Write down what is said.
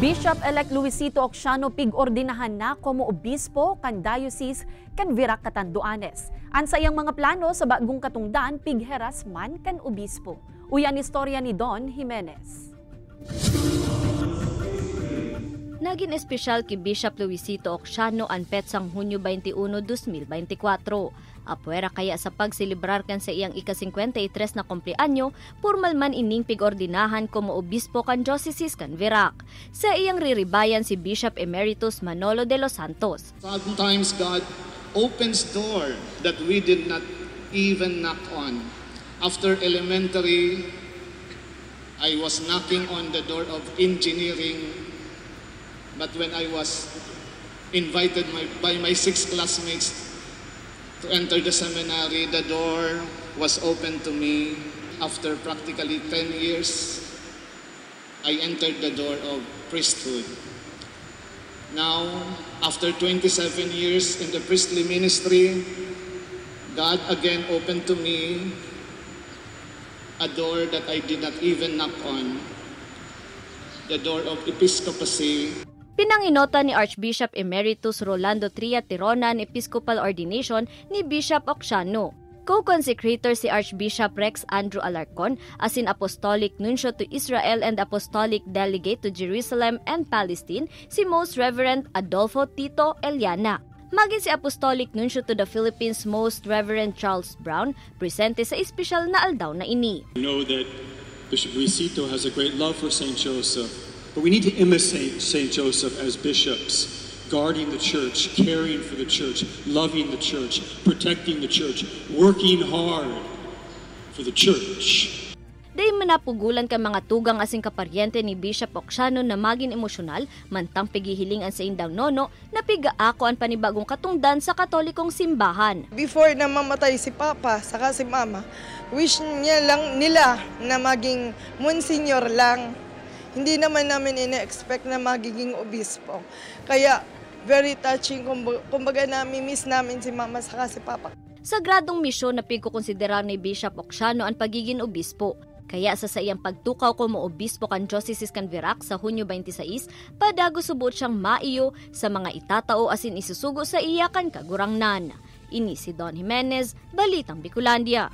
Bishop-elect Luisito Ocsiano pig-ordinahan na como obispo kan Diocese kan Virac Catanduanes. Ansa iyang mga plano sa bagong katungdan pigheras man kan obispo. Uyan istorya ni Don Jimenez. Naging espesyal kay Bishop Luisito Ocsiano ang petsang Hunyo 21, 2024. Apuera kaya sa pagselebrar kan sa iyang ika-53 na kumpleanyo, formal man ining pig-ordinahan como obispo kan Diocese kan Virac. Sa iyang riribayan si Bishop Emeritus Manolo de los Santos. Sometimes God opens door that we did not even knock on. After elementary, I was knocking on the door of engineering. But when I was invited by my 6 classmates to enter the seminary, the door was open to me. After practically 10 years, I entered the door of priesthood. Now, after 27 years in the priestly ministry, God again opened to me a door that I did not even knock on, the door of episcopacy. Pinanginota ni Archbishop Emeritus Rolando Tria Tirona ang episcopal ordination ni Bishop Ocsiano. Co-consecrator si Archbishop Rex Andrew Alarcon as in Apostolic Nuncio to Israel and Apostolic Delegate to Jerusalem and Palestine si Most Reverend Adolfo Tito Eliana. Maging si Apostolic Nuncio to the Philippines Most Reverend Charles Brown presente sa espesyal na aldaw na ini. We know that Bishop Luisito has a great love for St. Joseph. But we need to imitate St. Joseph as bishops, guarding the church, caring for the church, loving the church, protecting the church, working hard for the church. Dahil manapugulan ka mga tugang asing kaparyente ni Bishop Ocsiano na maging emosyonal, mantang pigihilingan sa indang nono na pigaako ang panibagong katungdan sa katolikong simbahan. Before na mamatay si Papa, saka si Mama, wish niya lang nila na maging Monsignor lang. Hindi naman namin ina-expect na magiging obispo. Kaya very touching, kumbaga miss namin si Mama saka si Papa. Sagradong misyon na pigkukonsidera ni Bishop Ocsiano ang pagiging obispo. Kaya sa iyang pagtukaw como obispo kan Diocese kan Virac sa Hunyo 26, padago subot siyang maiyo sa mga itatao asin isusugo sa iya kan kagurangnan. Ini si Don Jimenez, Balitang Bicolandia.